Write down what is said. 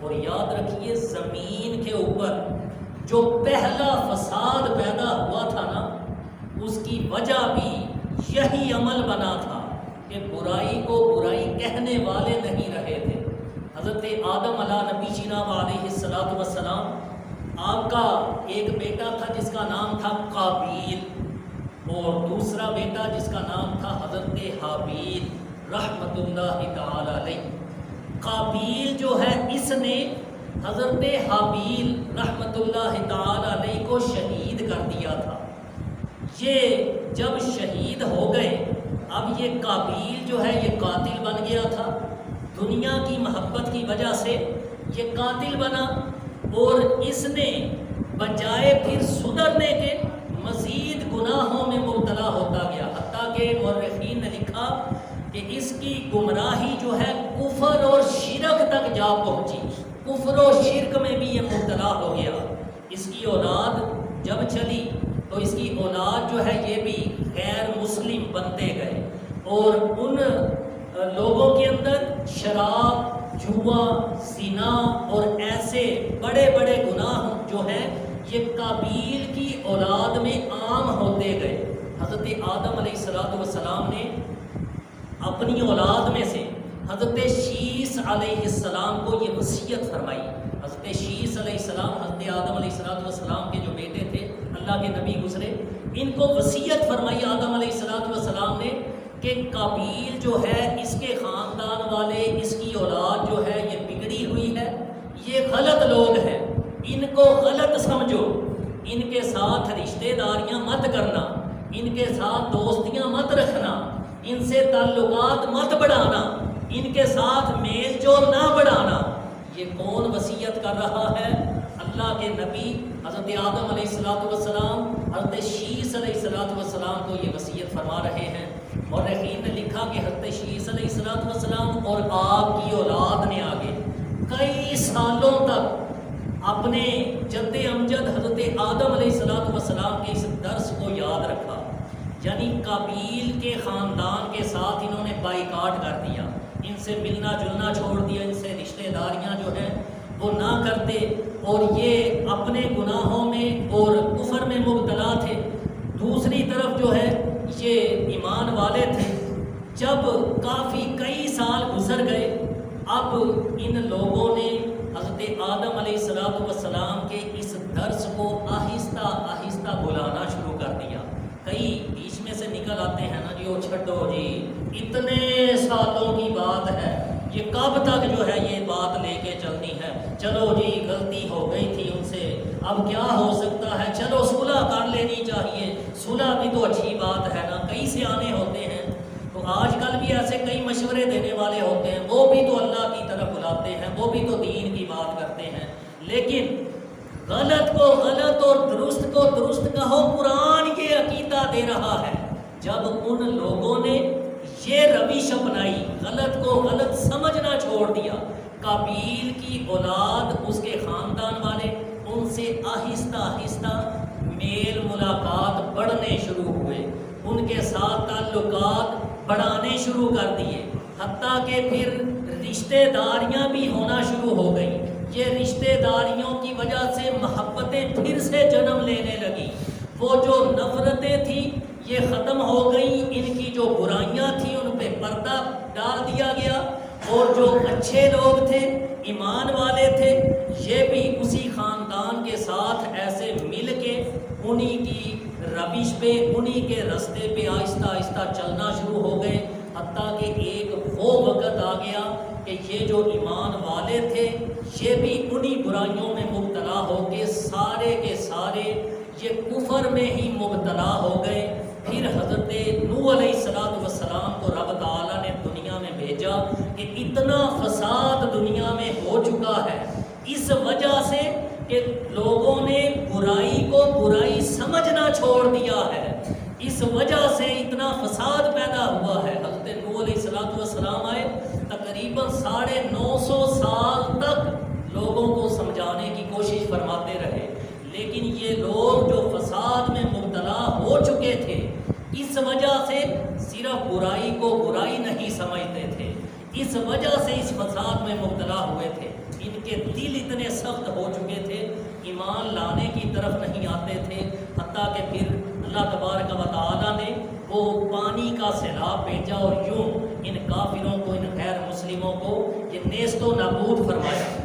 اور یاد رکھیے زمین کے اوپر جو پہلا فساد پیدا ہوا تھا نا، اس کی وجہ بھی یہی عمل بنا تھا کہ برائی کو برائی کہنے والے نہیں رہے تھے۔ حضرت آدم علیہ نبی جناب علیہ الصلوۃ والسلام، آپ کا ایک بیٹا تھا جس کا نام تھا قابیل، اور دوسرا بیٹا جس کا نام تھا حضرت حابیل رحمۃ اللہ تعالی علیہ۔ قابیل جو ہے اس نے حضرت حابیل رحمۃ اللہ تعالی علیہ کو شہید کر دیا تھا۔ یہ جب شہید ہو گئے، اب یہ قابیل جو ہے یہ قاتل بن گیا تھا، دنیا کی محبت کی وجہ سے یہ قاتل بنا، اور اس نے بجائے پھر سدھرنے کے مزید گناہوں میں مبتلا ہوتا گیا، حتیٰ کہ مورخین نے لکھا کہ اس کی گمراہی جو ہے کفر اور شرک تک جا پہنچی، کفر و شرک میں بھی یہ مبتلا ہو گیا۔ اس کی اولاد جب چلی تو اس کی اولاد جو ہے یہ بھی غیر مسلم بنتے گئے، اور ان لوگوں کے اندر شراب، جوا، زنا اور ایسے بڑے بڑے گناہ جو ہیں یہ قابیل کی اولاد میں عام ہوتے گئے۔ حضرت آدم علیہ السلام نے اپنی اولاد میں سے حضرت شیس علیہ السلام کو یہ وصیت فرمائی۔ حضرت شیس علیہ السلام حضرت آدم علیہ السلام کے جو بیٹے تھے، اللہ کے نبی گزرے، ان کو وصیت فرمائی آدم علیہ السلام نے کہ قابیل جو ہے اس کے خاندان والے، اس کی اولاد جو ہے یہ بگڑی ہوئی ہے، یہ غلط لوگ ہیں، ان کو غلط سمجھو، ان کے ساتھ رشتہ داریاں مت کرنا، ان کے ساتھ دوستیاں مت رکھنا، ان سے تعلقات مت بڑھانا، ان کے ساتھ میل جول نہ بڑھانا۔ یہ کون وصیت کر رہا ہے؟ اللہ کے نبی حضرت آدم علیہ السلام حضرت شیس علیہ السلام کو یہ وصیت فرما رہے ہیں۔ مورخین نے لکھا کہ حضرت شیس علیہ السلام اور آپ کی اولاد نے آگے کئی سالوں تک اپنے جد امجد حضرت آدم علیہ السلام کے اس درس کو یاد رکھا، یعنی قابیل کے خاندان کے ساتھ انہوں نے بائیکاٹ کر دیا، ان سے ملنا جلنا چھوڑ دیا، ان سے رشتہ داریاں جو ہیں وہ نہ کرتے، اور یہ اپنے گناہوں میں اور کفر میں مبتلا تھے۔ دوسری طرف جو ہے یہ ایمان والے تھے۔ جب کافی کئی سال گزر گئے، اب ان لوگوں نے حضرت آدم علیہ السلام کے اس درس کو آہستہ آہستہ بلانا شروع کر دیا۔ کئی بیچ میں سے نکل آتے ہیں نا جی، وہ چھٹو جی، اتنے سالوں کی بات ہے، یہ کب تک جو ہے یہ بات لے کے چلنی ہے، چلو جی غلطی ہو گئی تھی ان سے، اب کیا ہو سکتا ہے، چلو صلح کر لینی چاہیے، صلح بھی تو اچھی بات ہے نا۔ کئی سیانے ہوتے ہیں، تو آج کل بھی ایسے کئی مشورے دینے والے ہوتے ہیں، وہ بھی تو اللہ کی طرف بلاتے ہیں، وہ بھی تو دین کی بات کرتے ہیں، لیکن غلط کو غلط اور درست کو درست کہو، قرآن یہ عقیدہ دے رہا ہے۔ جب ان لوگوں نے یہ روش اپنائی، غلط کو غلط سمجھنا چھوڑ دیا، قابیل کی اولاد، اس کے خاندان والے، ان سے آہستہ آہستہ میل ملاقات بڑھنے شروع ہوئے، ان کے ساتھ تعلقات بڑھانے شروع کر دیے، حتیٰ کہ پھر رشتہ داریاں بھی ہونا شروع ہو گئیں۔ یہ رشتہ داریوں کی وجہ سے محبتیں پھر سے جنم لینے لگی، وہ جو نفرتیں تھیں یہ ختم ہو گئیں، ان کی جو برائیاں تھیں ان پہ پردہ ڈال دیا گیا، اور جو اچھے لوگ تھے، ایمان والے تھے، یہ بھی اسی خاندان کے ساتھ ایسے مل کے انہی کی روش پہ، انہی کے رستے پہ آہستہ آہستہ چلنا شروع ہو گئے، حتیٰ کہ ایک وہ وقت آ گیا کہ یہ جو ایمان والے تھے یہ بھی انہی برائیوں میں مبتلا ہو کے سارے کے سارے یہ کفر میں ہی مبتلا ہو گئے۔ پھر حضرت نوح علیہ السلام کو رب تعالیٰ نے دنیا میں بھیجا کہ اتنا فساد دنیا میں ہو چکا ہے اس وجہ سے کہ لوگوں نے برائی کو برائی سمجھنا چھوڑ دیا ہے، اس وجہ سے اتنا فساد پیدا ہوا ہے۔ حضرت نوح علیہ السلام آئے، تقریباً 950 سال تک لوگوں کو سمجھانے کی کوشش فرماتے رہے، لیکن یہ لوگ جو فساد میں مبتلا ہو چکے تھے اس وجہ سے صرف برائی کو برائی نہیں سمجھتے تھے، اس وجہ سے اس فساد میں مبتلا ہوئے تھے۔ ان کے دل اتنے سخت ہو چکے تھے، ایمان لانے کی طرف نہیں آتے تھے، حتیٰ کہ پھر اللہ تبارک و تعالیٰ نے وہ پانی کا سیلاب بھیجا اور یوں ان کافروں کو، ان غیر مسلموں کو یہ نیست و نابود فرمایا۔